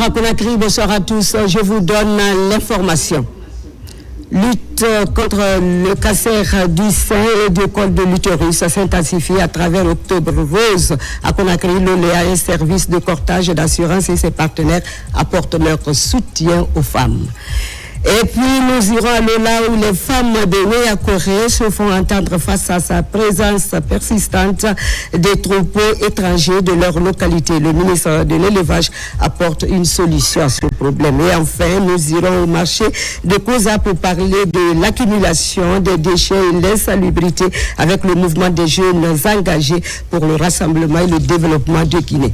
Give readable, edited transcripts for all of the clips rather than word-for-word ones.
à Conakry, bonsoir à tous. Je vous donne l'information. Lutte contre le cancer du sein et du col de l'utérus s'intensifie à travers Octobre Rose. À Conakry, l'OLEA, un service de courtage d'assurance et ses partenaires apportent leur soutien aux femmes. Et puis nous irons à Lola où les femmes de Ouéakoré se font entendre face à sa présence persistante des troupeaux étrangers de leur localité. Le ministre de l'Élevage apporte une solution à ce problème. Et enfin, nous irons au marché de Kosa pour parler de l'accumulation des déchets et l'insalubrité avec le mouvement des jeunes engagés pour le rassemblement et le développement de Guinée.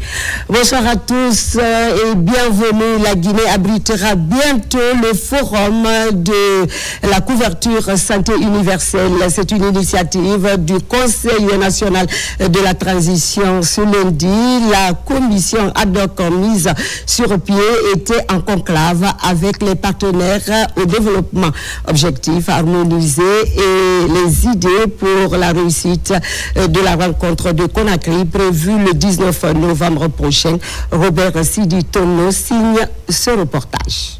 Bonsoir à tous et bienvenue. La Guinée abritera bientôt le forum de la couverture santé universelle. C'est une initiative du Conseil national de la transition. Ce lundi, la commission ad hoc mise sur pied était en conclave avec les partenaires au développement. Objectif harmonisé et les idées pour la réussite de la rencontre de Conakry prévue le 19 novembre prochain. Robert Sidi Tono signe ce reportage.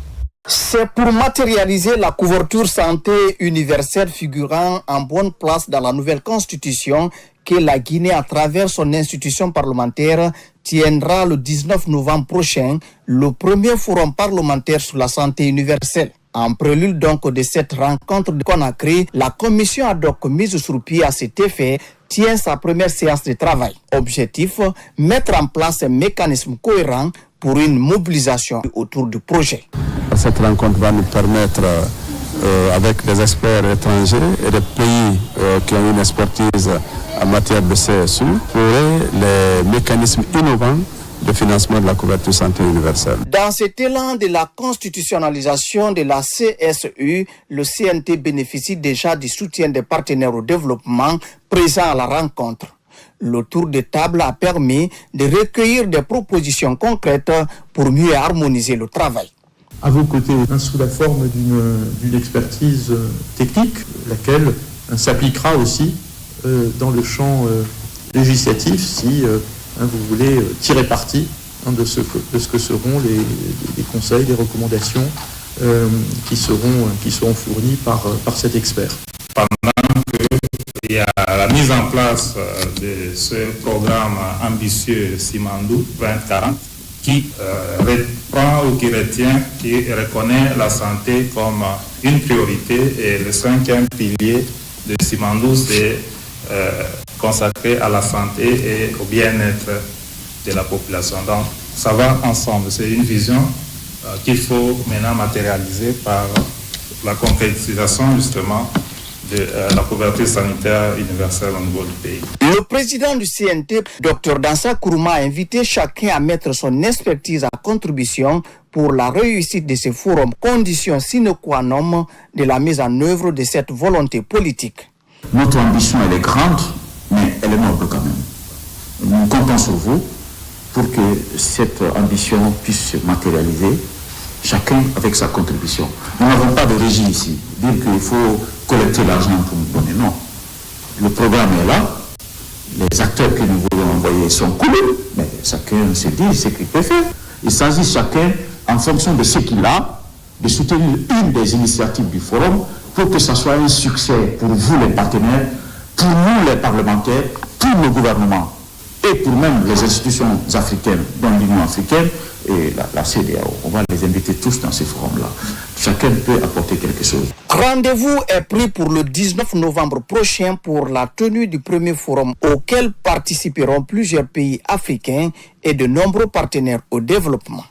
C'est pour matérialiser la couverture santé universelle figurant en bonne place dans la nouvelle constitution que la Guinée, à travers son institution parlementaire, tiendra le 19 novembre prochain le premier forum parlementaire sur la santé universelle. En prélude donc de cette rencontre de Conakry, la commission ad hoc mise sur pied à cet effet tient sa première séance de travail. Objectif, mettre en place un mécanisme cohérent pour une mobilisation autour du projet. Cette rencontre va nous permettre, avec des experts étrangers et des pays qui ont une expertise en matière de CSU, pour les mécanismes innovants de financement de la couverture santé universelle. Dans cet élan de la constitutionnalisation de la CSU, le CNT bénéficie déjà du soutien des partenaires au développement présents à la rencontre. Le tour de table a permis de recueillir des propositions concrètes pour mieux harmoniser le travail. À vos côtés, sous la forme d'une expertise technique, laquelle s'appliquera aussi dans le champ législatif si vous voulez tirer parti de ce que seront les conseils, les recommandations qui seront fournis par cet expert. Pendant qu'il y a la mise en place de ce programme ambitieux Simandou 2040, qui reprend ou qui retient, qui reconnaît la santé comme une priorité, et le 5e pilier de Simandou, c'est consacré à la santé et au bien-être de la population. Donc ça va ensemble, c'est une vision qu'il faut maintenant matérialiser par la concrétisation justement de la couverture sanitaire universelle au niveau du pays. Le président du CNT, Dr Dansa Kourouma, a invité chacun à mettre son expertise à contribution pour la réussite de ce forum, condition sine qua non de la mise en œuvre de cette volonté politique. Notre ambition, elle est grande, mais elle est noble quand même. Nous comptons sur vous pour que cette ambition puisse se matérialiser, chacun avec sa contribution. Nous n'avons pas de régie ici. Dire qu'il faut collecter l'argent pour nous donner, non. Le programme est là, les acteurs que nous voulons envoyer sont coulés, mais chacun se dit ce qu'il peut faire. Il s'agit chacun, en fonction de ce qu'il a, de soutenir une des initiatives du forum pour que ça soit un succès pour vous les partenaires, pour nous les parlementaires, pour le gouvernement et pour même les institutions africaines, dont l'Union africaine et la CEDEAO. On va les inviter tous dans ces forums-là. Chacun peut apporter quelque chose. Rendez-vous est pris pour le 19 novembre prochain pour la tenue du premier forum auquel participeront plusieurs pays africains et de nombreux partenaires au développement.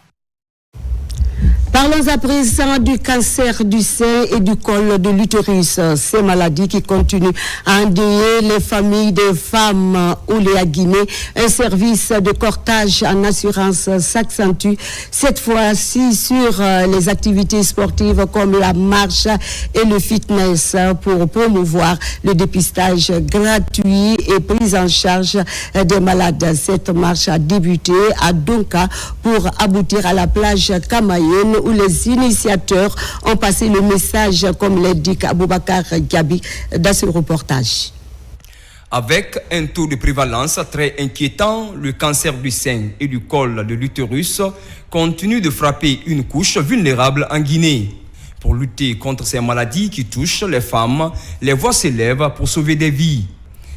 Parlons à présent du cancer du sein et du col de l'utérus. Ces maladies qui continuent à endeuiller les familles de femmes ou les Guinée. Un service de courtage en assurance s'accentue, cette fois-ci sur les activités sportives comme la marche et le fitness pour promouvoir le dépistage gratuit et prise en charge des malades. Cette marche a débuté à Donka pour aboutir à la plage Kamayenne où les initiateurs ont passé le message, comme l'indique Aboubakar Gabi dans ce reportage. Avec un taux de prévalence très inquiétant, le cancer du sein et du col de l'utérus continue de frapper une couche vulnérable en Guinée. Pour lutter contre ces maladies qui touchent les femmes, les voix s'élèvent pour sauver des vies.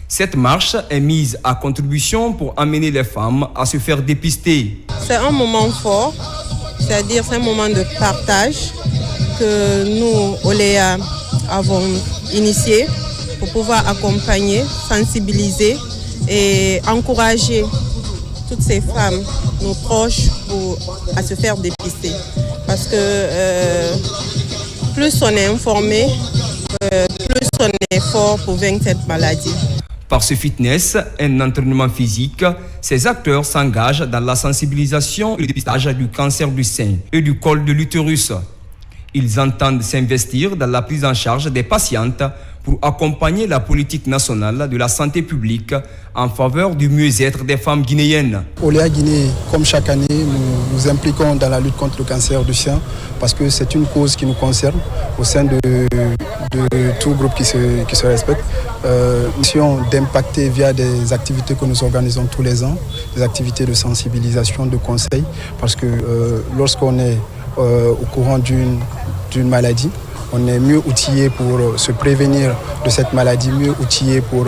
Cette marche est mise à contribution pour amener les femmes à se faire dépister. C'est un moment fort, c'est-à-dire c'est un moment de partage que nous, Oléa, avons initié pour pouvoir accompagner, sensibiliser et encourager toutes ces femmes, nos proches, à se faire dépister. Parce que plus on est informé, plus on est fort pour vaincre cette maladie. Par ce fitness, un entraînement physique, ces acteurs s'engagent dans la sensibilisation et le dépistage du cancer du sein et du col de l'utérus. Ils entendent s'investir dans la prise en charge des patientes pour accompagner la politique nationale de la santé publique en faveur du mieux-être des femmes guinéennes. Oléa Guinée, comme chaque année, nous nous impliquons dans la lutte contre le cancer du sein parce que c'est une cause qui nous concerne au sein de tout groupe qui se respecte. Mission d'impacter via des activités que nous organisons tous les ans, des activités de sensibilisation, de conseil, parce que lorsqu'on est au courant d'une maladie, on est mieux outillé pour se prévenir de cette maladie, mieux outillé pour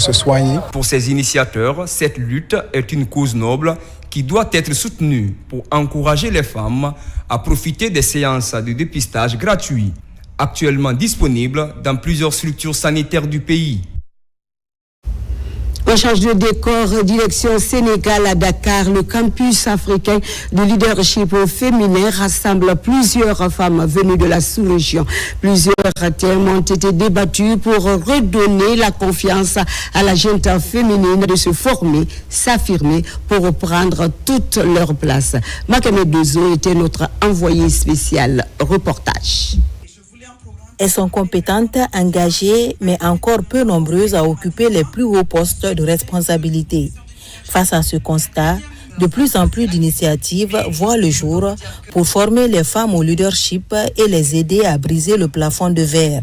se soigner. Pour ces initiateurs, cette lutte est une cause noble qui doit être soutenue pour encourager les femmes à profiter des séances de dépistage gratuits, actuellement disponibles dans plusieurs structures sanitaires du pays. On change de décor, direction Sénégal à Dakar. Le campus africain de leadership féminin rassemble plusieurs femmes venues de la sous-région. Plusieurs thèmes ont été débattus pour redonner la confiance à la gente féminine de se former, s'affirmer pour prendre toute leur place. Makame Dozo était notre envoyé spécial. Reportage. Elles sont compétentes, engagées, mais encore peu nombreuses à occuper les plus hauts postes de responsabilité. Face à ce constat, de plus en plus d'initiatives voient le jour pour former les femmes au leadership et les aider à briser le plafond de verre.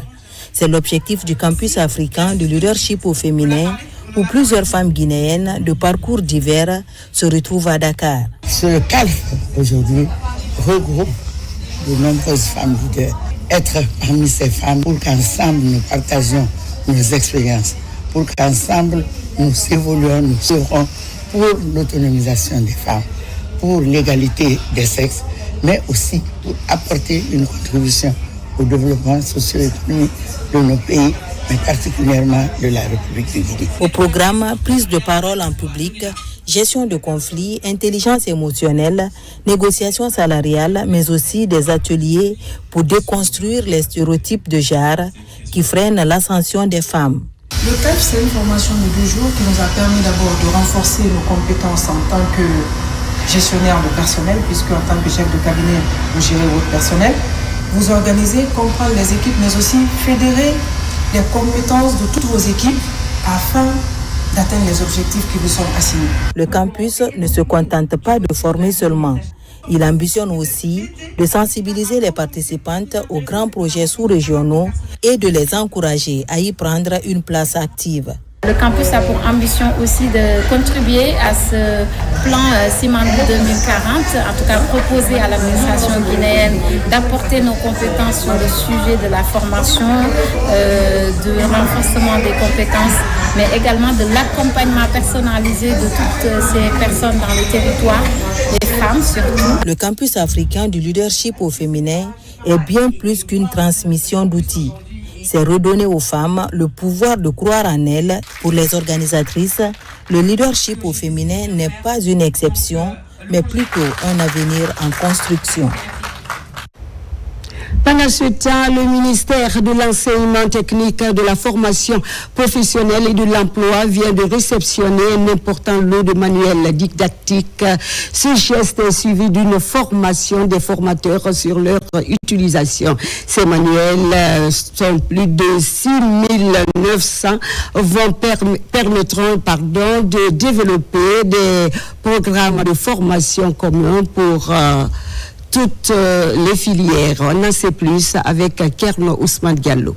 C'est l'objectif du campus africain du leadership au féminin, où plusieurs femmes guinéennes de parcours divers se retrouvent à Dakar. Ce CALF aujourd'hui regroupe de nombreuses femmes leaders. Être parmi ces femmes pour qu'ensemble nous partagions nos expériences, pour qu'ensemble nous évoluions, nous serons pour l'autonomisation des femmes, pour l'égalité des sexes, mais aussi pour apporter une contribution au développement socio-économique de nos pays, mais particulièrement de la République du Guinée. Au programme, prise de parole en public, gestion de conflits, intelligence émotionnelle, négociation salariale, mais aussi des ateliers pour déconstruire les stéréotypes de genre qui freinent l'ascension des femmes. Le CALF, c'est une formation de 2 jours qui nous a permis d'abord de renforcer nos compétences en tant que gestionnaire de personnel, puisque en tant que chef de cabinet, vous gérez votre personnel. Vous organisez, comprendre les équipes, mais aussi fédérer les compétences de toutes vos équipes afin d'atteindre les objectifs qui vous sont assignés. Le campus ne se contente pas de former seulement. Il ambitionne aussi de sensibiliser les participantes aux grands projets sous-régionaux et de les encourager à y prendre une place active. Le campus a pour ambition aussi de contribuer à ce plan Simandou 2040, en tout cas proposer à l'administration guinéenne d'apporter nos compétences sur le sujet de la formation, de renforcement des compétences, mais également de l'accompagnement personnalisé de toutes ces personnes dans le territoire, les femmes surtout. Le campus africain du leadership au féminin est bien plus qu'une transmission d'outils. C'est redonner aux femmes le pouvoir de croire en elles. Pour les organisatrices, le leadership au féminin n'est pas une exception, mais plutôt un avenir en construction. Pendant ce temps, le ministère de l'enseignement technique, de la formation professionnelle et de l'emploi vient de réceptionner un important lot de manuels didactiques. Ce geste est suivi d'une formation des formateurs sur leur utilisation. Ces manuels sont plus de 6900, permettront de développer des programmes de formation communs pour toutes les filières. On en sait plus avec Kerno Ousmane Diallo.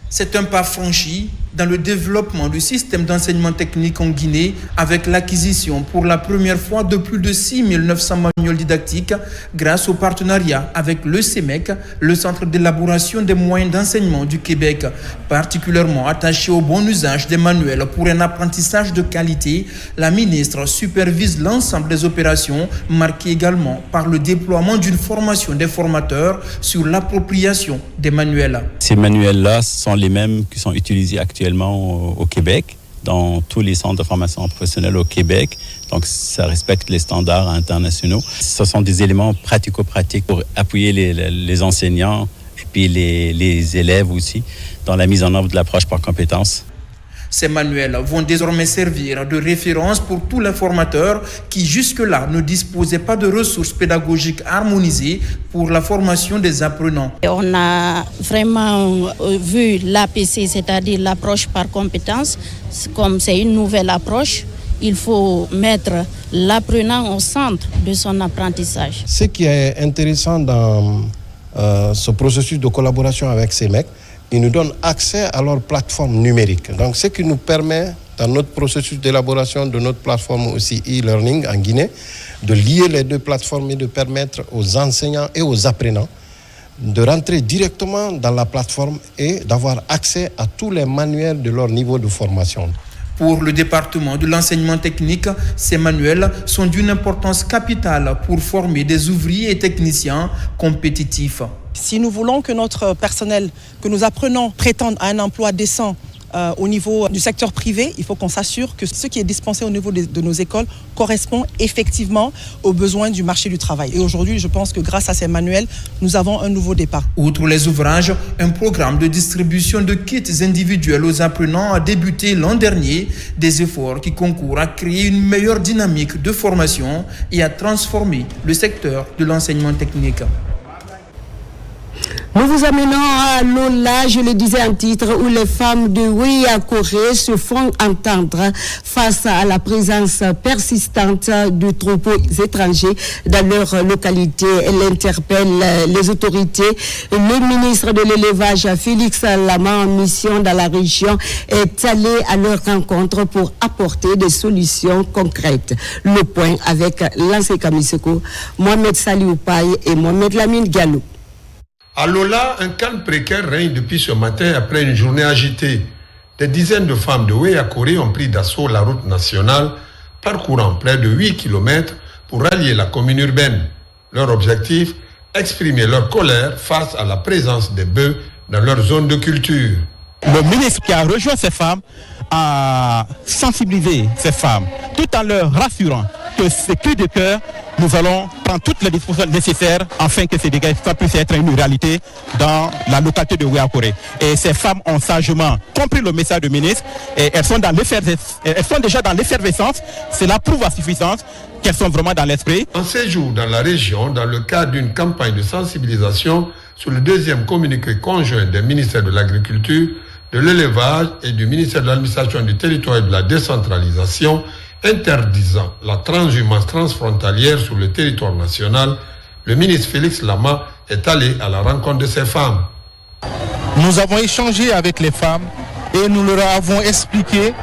C'est un pas franchi dans le développement du système d'enseignement technique en Guinée avec l'acquisition pour la première fois de plus de 6900 manuels didactiques grâce au partenariat avec le CEMEC, le Centre d'élaboration des moyens d'enseignement du Québec. Particulièrement attaché au bon usage des manuels pour un apprentissage de qualité, la ministre supervise l'ensemble des opérations marquées également par le déploiement d'une formation des formateurs sur l'appropriation des manuels. Ces manuels-là sont les mêmes qui sont utilisés actuellement au Québec, dans tous les centres de formation professionnelle au Québec. Donc, ça respecte les standards internationaux. Ce sont des éléments pratico-pratiques pour appuyer les enseignants et puis les élèves aussi dans la mise en œuvre de l'approche par compétences. Ces manuels vont désormais servir de référence pour tous les formateurs qui jusque-là ne disposaient pas de ressources pédagogiques harmonisées pour la formation des apprenants. On a vraiment vu l'APC, c'est-à-dire l'approche par compétence, comme c'est une nouvelle approche. Il faut mettre l'apprenant au centre de son apprentissage. Ce qui est intéressant dans ce processus de collaboration avec CEMEC, ils nous donnent accès à leur plateforme numérique. Donc, ce qui nous permet, dans notre processus d'élaboration de notre plateforme aussi e-learning en Guinée, de lier les deux plateformes et de permettre aux enseignants et aux apprenants de rentrer directement dans la plateforme et d'avoir accès à tous les manuels de leur niveau de formation. Pour le département de l'enseignement technique, ces manuels sont d'une importance capitale pour former des ouvriers et techniciens compétitifs. Si nous voulons que notre personnel, que nous apprenons, prétende à un emploi décent au niveau du secteur privé, il faut qu'on s'assure que ce qui est dispensé au niveau de nos écoles correspond effectivement aux besoins du marché du travail. Et aujourd'hui, je pense que grâce à ces manuels, nous avons un nouveau départ. Outre les ouvrages, un programme de distribution de kits individuels aux apprenants a débuté l'an dernier, des efforts qui concourent à créer une meilleure dynamique de formation et à transformer le secteur de l'enseignement technique. Nous vous amenons à Lola, je le disais en titre, où les femmes de Ouéakoré se font entendre face à la présence persistante de troupeaux étrangers dans leur localité. Elle interpelle les autorités. Le ministre de l'élevage, Félix Lama, en mission dans la région, est allé à leur rencontre pour apporter des solutions concrètes. Le point avec Lancé Kamiseko, Mohamed Saliou Paye et Mohamed Lamine Gallo. À Lola, un calme précaire règne depuis ce matin après une journée agitée. Des dizaines de femmes de Ouéakoré ont pris d'assaut la route nationale, parcourant près de 8 km pour rallier la commune urbaine. Leur objectif, exprimer leur colère face à la présence des bœufs dans leur zone de culture. Le ministre qui a rejoint ces femmes a sensibilisé ces femmes, tout en leur rassurant que ces cris de cœur, nous allons prendre toutes les dispositions nécessaires afin que ces dégâts puissent être une réalité dans la localité de Ouéakoré. Et ces femmes ont sagement compris le message du ministre et elles sont déjà dans l'effervescence. Cela prouve à suffisance qu'elles sont vraiment dans l'esprit. En séjour dans la région, dans le cadre d'une campagne de sensibilisation sur le deuxième communiqué conjoint des ministères de l'Agriculture, de l'Élevage et du ministère de l'Administration du Territoire et de la Décentralisation, interdisant la transhumance transfrontalière sur le territoire national, le ministre Félix Lama est allé à la rencontre de ces femmes. Nous avons échangé avec les femmes et nous leur avons expliqué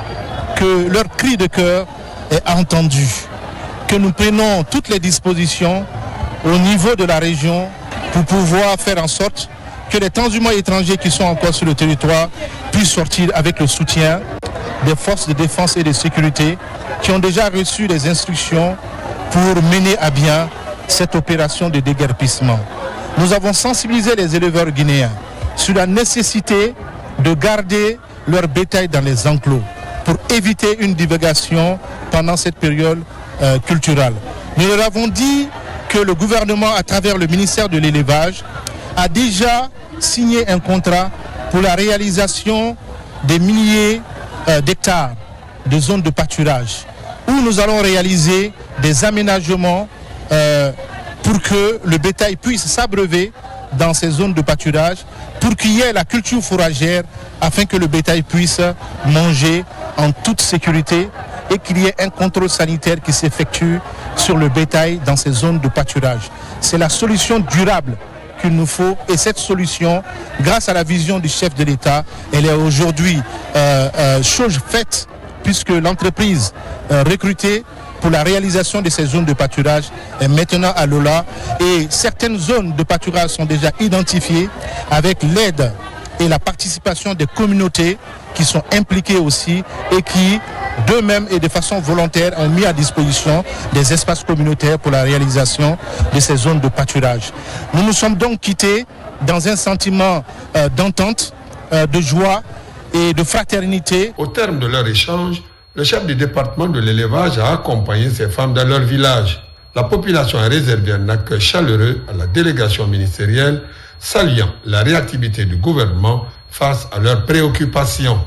que leur cri de cœur est entendu, que nous prenons toutes les dispositions au niveau de la région pour pouvoir faire en sorte que les transhumants étrangers qui sont encore sur le territoire puissent sortir avec le soutien des forces de défense et de sécurité qui ont déjà reçu les instructions pour mener à bien cette opération de déguerpissement. Nous avons sensibilisé les éleveurs guinéens sur la nécessité de garder leur bétail dans les enclos pour éviter une divagation pendant cette période culturelle. Nous leur avons dit que le gouvernement, à travers le ministère de l'élevage, a déjà signé un contrat pour la réalisation des milliers d'hectares de zones de pâturage où nous allons réaliser des aménagements pour que le bétail puisse s'abreuver dans ces zones de pâturage, pour qu'il y ait la culture fourragère afin que le bétail puisse manger en toute sécurité et qu'il y ait un contrôle sanitaire qui s'effectue sur le bétail dans ces zones de pâturage. C'est la solution durable qu'il nous faut. Et cette solution, grâce à la vision du chef de l'État, elle est aujourd'hui chose faite, puisque l'entreprise recrutée pour la réalisation de ces zones de pâturage est maintenant à Lola. Et certaines zones de pâturage sont déjà identifiées avec l'aide et la participation des communautés qui sont impliquées aussi et qui, d'eux-mêmes et de façon volontaire, ont mis à disposition des espaces communautaires pour la réalisation de ces zones de pâturage. Nous nous sommes donc quittés dans un sentiment d'entente, de joie et de fraternité. Au terme de leur échange, le chef du département de l'élevage a accompagné ces femmes dans leur village. La population a réservé un accueil chaleureux à la délégation ministérielle, saluant la réactivité du gouvernement face à leurs préoccupations.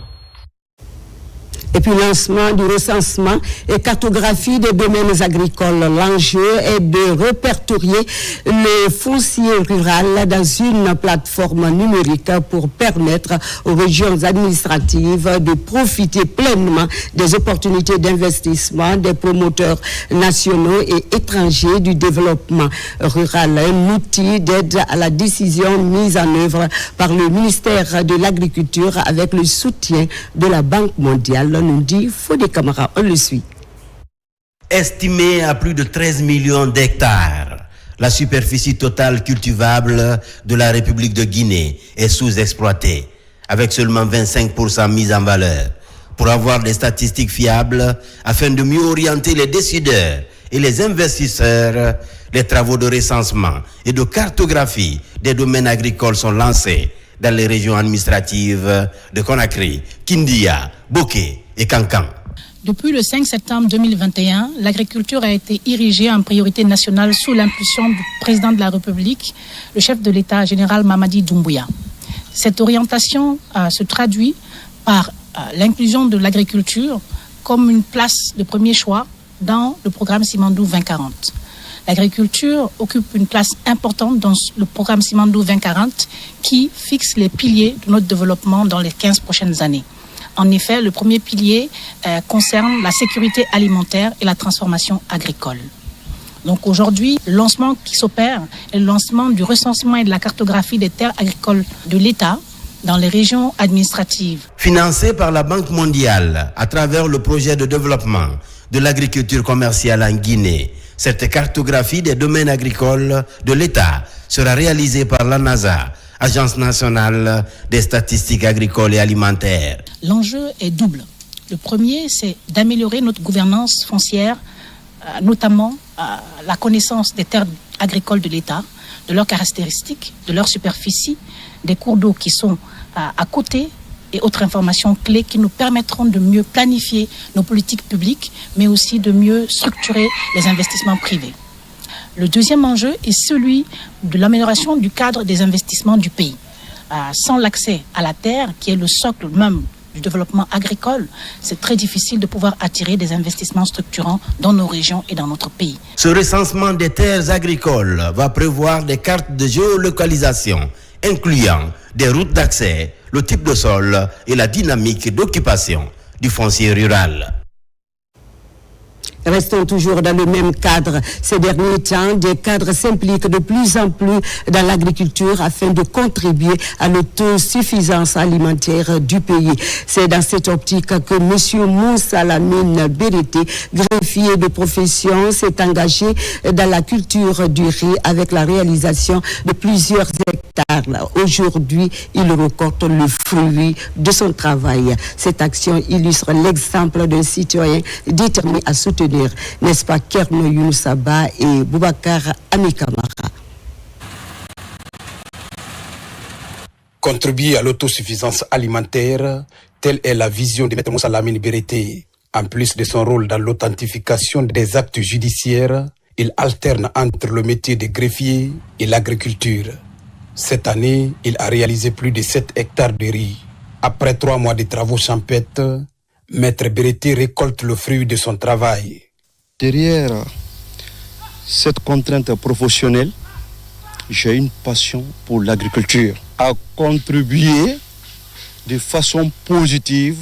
Et puis lancement du recensement et cartographie des domaines agricoles. L'enjeu est de répertorier le foncier rural dans une plateforme numérique pour permettre aux régions administratives de profiter pleinement des opportunités d'investissement des promoteurs nationaux et étrangers du développement rural. Un outil d'aide à la décision mise en œuvre par le ministère de l'Agriculture avec le soutien de la Banque mondiale. Nous dit Fodé Camara, on le suit. Estimé à plus de 13 millions d'hectares, la superficie totale cultivable de la République de Guinée est sous-exploitée, avec seulement 25% mis en valeur. Pour avoir des statistiques fiables, afin de mieux orienter les décideurs et les investisseurs, les travaux de recensement et de cartographie des domaines agricoles sont lancés dans les régions administratives de Conakry, Kindia, Boké et Kankan. Depuis le 5 septembre 2021, l'agriculture a été érigée en priorité nationale sous l'impulsion du président de la République, le chef de l'État général Mamadi Doumbouya. Cette orientation se traduit par l'inclusion de l'agriculture comme une place de premier choix dans le programme Simandou 2040. L'agriculture occupe une place importante dans le programme Simandou 2040 qui fixe les piliers de notre développement dans les 15 prochaines années. En effet, le premier pilier concerne la sécurité alimentaire et la transformation agricole. Donc aujourd'hui, le lancement qui s'opère est le lancement du recensement et de la cartographie des terres agricoles de l'État dans les régions administratives. Financé par la Banque mondiale à travers le projet de développement de l'agriculture commerciale en Guinée, cette cartographie des domaines agricoles de l'État sera réalisée par la NASA, Agence nationale des statistiques agricoles et alimentaires. L'enjeu est double. Le premier, c'est d'améliorer notre gouvernance foncière, notamment la connaissance des terres agricoles de l'État, de leurs caractéristiques, de leur superficie, des cours d'eau qui sont à côté et autres informations clés qui nous permettront de mieux planifier nos politiques publiques, mais aussi de mieux structurer les investissements privés. Le deuxième enjeu est celui de l'amélioration du cadre des investissements du pays. Sans l'accès à la terre, qui est le socle même du développement agricole, c'est très difficile de pouvoir attirer des investissements structurants dans nos régions et dans notre pays. Ce recensement des terres agricoles va prévoir des cartes de géolocalisation, incluant des routes d'accès, le type de sol et la dynamique d'occupation du foncier rural. Restons toujours dans le même cadre. Ces derniers temps, des cadres s'impliquent de plus en plus dans l'agriculture afin de contribuer à l'autosuffisance alimentaire du pays. C'est dans cette optique que M. Moussa Lamine Bérété, greffier de profession, s'est engagé dans la culture du riz avec la réalisation de plusieurs hectares. Aujourd'hui, il récolte le fruit de son travail. Cette action illustre l'exemple d'un citoyen déterminé à soutenir, n'est-ce pas, Kerno Younoussaba et Boubacar Amikamara. Contribuer à l'autosuffisance alimentaire, telle est la vision de M. Moussa Lamine Bérété. En plus de son rôle dans l'authentification des actes judiciaires, il alterne entre le métier de greffier et l'agriculture. Cette année, il a réalisé plus de 7 hectares de riz. Après 3 mois de travaux champêtres, Maître Bérété récolte le fruit de son travail. Derrière cette contrainte professionnelle, j'ai une passion pour l'agriculture, à contribuer de façon positive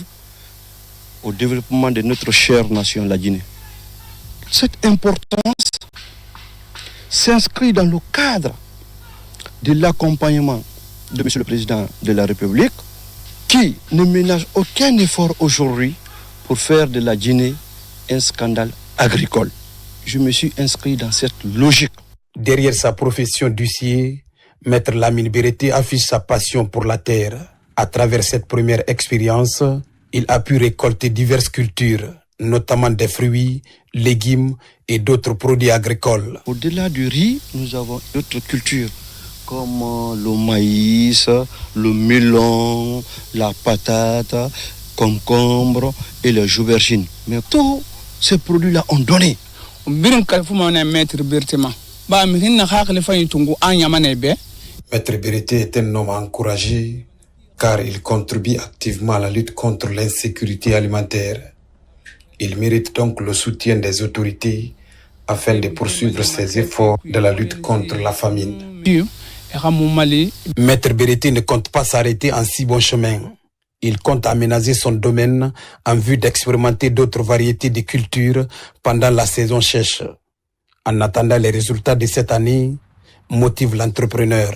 au développement de notre chère nation, la Guinée. Cette importance s'inscrit dans le cadre de l'accompagnement de M. le Président de la République, qui ne ménage aucun effort aujourd'hui pour faire de la Guinée un scandale agricole. Je me suis inscrit dans cette logique. Derrière sa profession d'huissier, Maître Lamine Bérété affiche sa passion pour la terre. À travers cette première expérience, il a pu récolter diverses cultures, notamment des fruits, légumes et d'autres produits agricoles. Au-delà du riz, nous avons d'autres cultures comme le maïs, le melon, la patate, concombre et les aubergines. Mais tous ces produits-là ont donné. Maître Bérété est un homme encouragé car il contribue activement à la lutte contre l'insécurité alimentaire. Il mérite donc le soutien des autorités afin de poursuivre ses efforts de la lutte contre la famine. Maître Bérété ne compte pas s'arrêter en si bon chemin. Il compte aménager son domaine en vue d'expérimenter d'autres variétés de cultures pendant la saison sèche. En attendant les résultats de cette année, motive l'entrepreneur.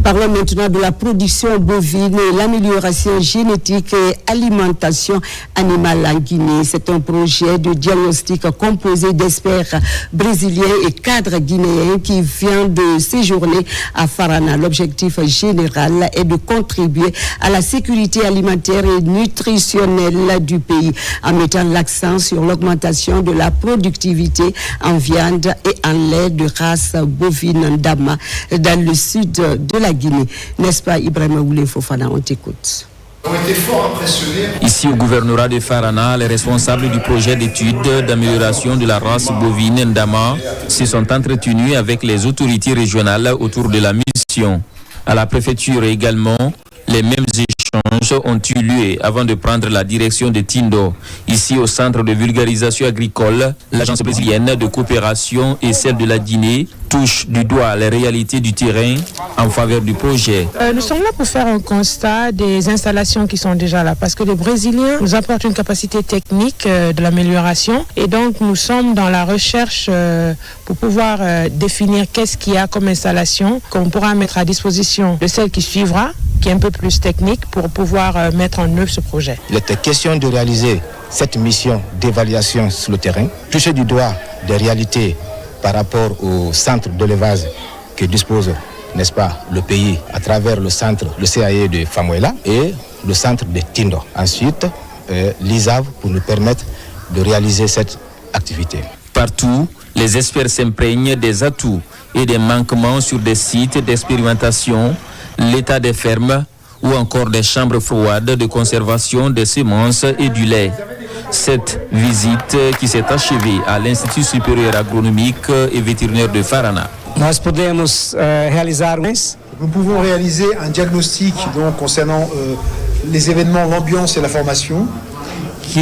Parlons maintenant de la production bovine et l'amélioration génétique et alimentation animale en Guinée. C'est un projet de diagnostic composé d'experts brésiliens et cadres guinéens qui vient de séjourner à Farana. L'objectif général est de contribuer à la sécurité alimentaire et nutritionnelle du pays en mettant l'accent sur l'augmentation de la productivité en viande et en lait de race bovine Ndama dans le sud de la Guinée. N'est-ce pas, Ibrahima Oulé Fofana? On t'écoute. Ici au gouvernorat de Farana, les responsables du projet d'étude d'amélioration de la race bovine Ndama se sont entretenus avec les autorités régionales autour de la mission. À la préfecture également, les mêmes échanges ont eu lieu avant de prendre la direction de Tindo. Ici au centre de vulgarisation agricole, l'agence brésilienne de coopération et celle de la Guinée touchent du doigt les réalités du terrain en faveur du projet. Nous sommes là pour faire un constat des installations qui sont déjà là parce que les Brésiliens nous apportent une capacité technique de l'amélioration et donc nous sommes dans la recherche pour pouvoir définir qu'est-ce qu'il y a comme installation qu'on pourra mettre à disposition de celle qui suivra, qui est un peu plus technique pour pouvoir mettre en œuvre ce projet. Il était question de réaliser cette mission d'évaluation sur le terrain, toucher du doigt des réalités par rapport au centre d'élevage que dispose, n'est-ce pas, le pays à travers le centre, le CAE de Famuela et le centre de Tindo. Ensuite, l'ISAV pour nous permettre de réaliser cette activité. Partout, les experts s'imprègnent des atouts et des manquements sur des sites d'expérimentation, l'état des fermes ou encore des chambres froides de conservation des semences et du lait. Cette visite qui s'est achevée à l'Institut supérieur agronomique et vétérinaire de Farana. Nous pouvons réaliser un diagnostic donc, concernant les événements, l'ambiance et la formation,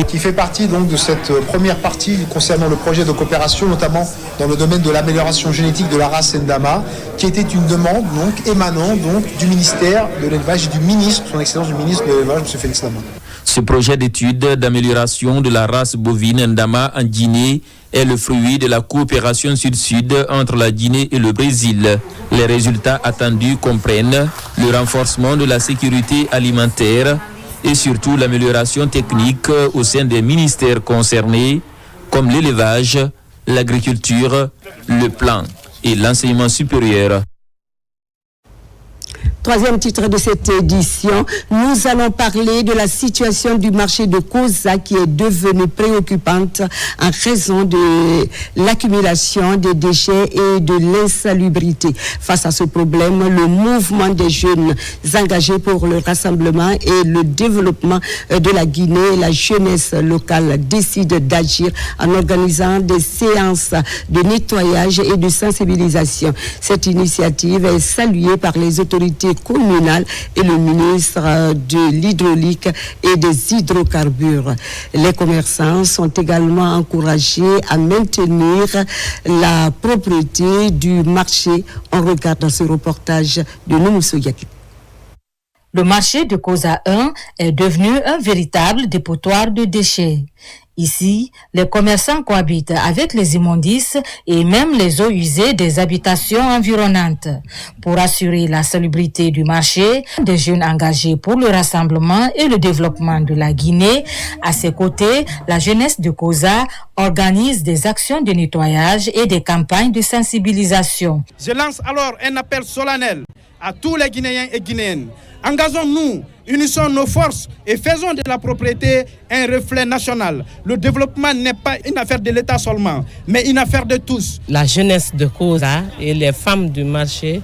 qui fait partie donc, de cette première partie concernant le projet de coopération, notamment dans le domaine de l'amélioration génétique de la race Ndama, qui était une demande donc, émanant donc, du ministère de l'élevage et du ministre, son excellence du ministre de l'élevage, M. Félix Ndama. Ce projet d'étude d'amélioration de la race bovine Ndama en Guinée est le fruit de la coopération sud-sud entre la Guinée et le Brésil. Les résultats attendus comprennent le renforcement de la sécurité alimentaire et surtout l'amélioration technique au sein des ministères concernés comme l'élevage, l'agriculture, le plan et l'enseignement supérieur. Troisième titre de cette édition, nous allons parler de la situation du marché de Koza qui est devenue préoccupante en raison de l'accumulation des déchets et de l'insalubrité. Face à ce problème, le mouvement des jeunes engagés pour le rassemblement et le développement de la Guinée, la jeunesse locale décide d'agir en organisant des séances de nettoyage et de sensibilisation. Cette initiative est saluée par les autorités communales et le ministre de l'hydraulique et des hydrocarbures. Les commerçants sont également encouragés à maintenir la propreté du marché. On regarde dans ce reportage de Noumousso Yaki. Le marché de Koza 1 est devenu un véritable dépotoir de déchets. Ici, les commerçants cohabitent avec les immondices et même les eaux usées des habitations environnantes. Pour assurer la salubrité du marché, des jeunes engagés pour le rassemblement et le développement de la Guinée. À ses côtés, la jeunesse de COSA organise des actions de nettoyage et des campagnes de sensibilisation. Je lance alors un appel solennel à tous les Guinéens et Guinéennes. Engageons-nous, unissons nos forces et faisons de la propriété un reflet national. Le développement n'est pas une affaire de l'État seulement, mais une affaire de tous. La jeunesse de COSA et les femmes du marché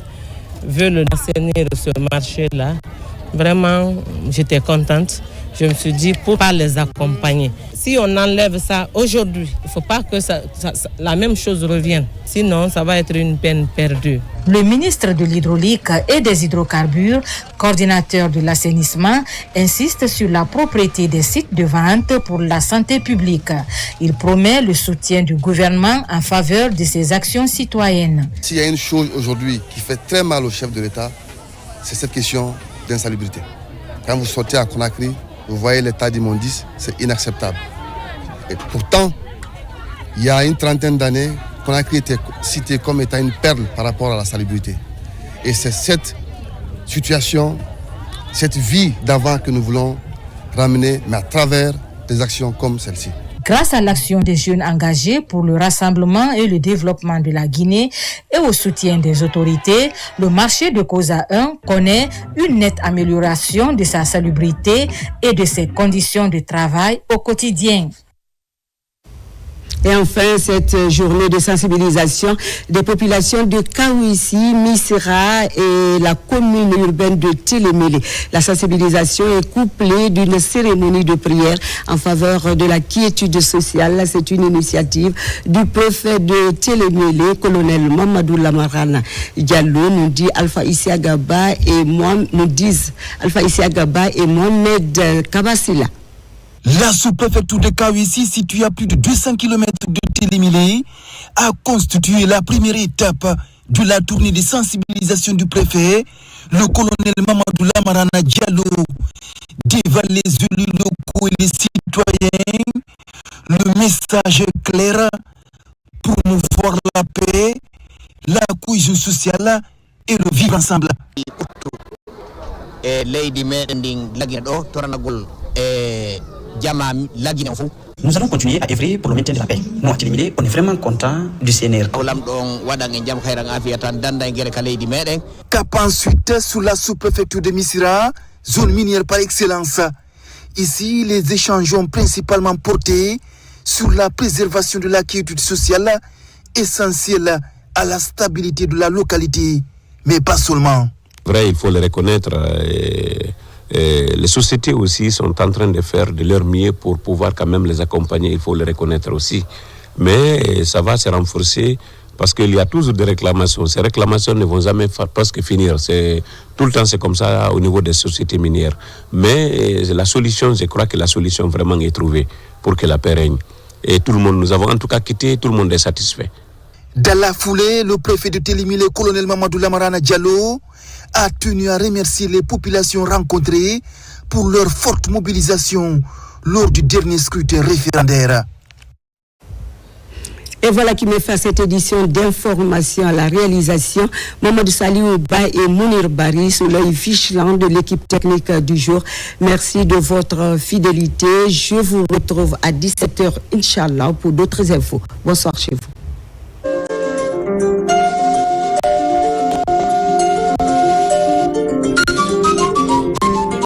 veulent assainir ce marché-là. Vraiment, j'étais contente. Je me suis dit, pourquoi les accompagner? Si on enlève ça aujourd'hui, il ne faut pas que la même chose revienne. Sinon, ça va être une peine perdue. Le ministre de l'Hydraulique et des Hydrocarbures, coordinateur de l'assainissement, insiste sur la propriété des sites de vente pour la santé publique. Il promet le soutien du gouvernement en faveur de ces actions citoyennes. S'il y a une chose aujourd'hui qui fait très mal au chef de l'État, c'est cette question d'insalubrité. Quand vous sortez à Conakry, vous voyez l'état d'immondice, c'est inacceptable. Et pourtant, il y a une trentaine d'années, Conakry était cité comme étant une perle par rapport à la salubrité. Et c'est cette situation, cette vie d'avant que nous voulons ramener, mais à travers des actions comme celle-ci. Grâce à l'action des jeunes engagés pour le rassemblement et le développement de la Guinée et au soutien des autorités, le marché de COSA 1 connaît une nette amélioration de sa salubrité et de ses conditions de travail au quotidien. Et enfin, cette journée de sensibilisation des populations de Kaouissi, Missira et la commune urbaine de Télémélé. La sensibilisation est couplée d'une cérémonie de prière en faveur de la quiétude sociale. C'est une initiative du préfet de Télémélé, colonel Mamadou Lamarana Diallo, nous dit Alpha Isiagaba et moi, nous disent Alpha Isiagaba et Mohamed Kabasila. La sous-préfecture de Kaouissi, située à plus de 200 km de Télémélé, a constitué la première étape de la tournée de sensibilisation du préfet, le colonel Mamadou Lamarana Diallo, devant les élus locaux et les citoyens. Le message est clair: promouvoir la paix, la cohésion sociale et le vivre ensemble. Nous allons continuer à œuvrer pour le maintien de la paix. Nous, à Télémélé, on est vraiment content du CNR. Cap ensuite sur la sous-préfecture de Missira, zone minière par excellence. Ici, les échanges ont principalement porté sur la préservation de la quiétude sociale, essentielle à la stabilité de la localité, mais pas seulement. Vrai, il faut le reconnaître. Les sociétés aussi sont en train de faire de leur mieux pour pouvoir quand même les accompagner, il faut le reconnaître aussi. Mais ça va se renforcer parce qu'il y a toujours des réclamations. Ces réclamations ne vont jamais presque finir. Tout le temps c'est comme ça au niveau des sociétés minières. Mais la solution, je crois que la solution vraiment est trouvée pour que la paix règne. Et tout le monde, nous avons en tout cas quitté, tout le monde est satisfait. Dans la foulée, le préfet de Télémélé, le colonel Mamadou Lamarana Diallo, a tenu à remercier les populations rencontrées pour leur forte mobilisation lors du dernier scrutin référendaire. Et voilà qui met fin à cette édition d'information à la réalisation. Mamadou Saliou Ba et Mounir Bari sous l'œil vigilant de l'équipe technique du jour. Merci de votre fidélité. Je vous retrouve à 17h, Inch'Allah, pour d'autres infos. Bonsoir chez vous.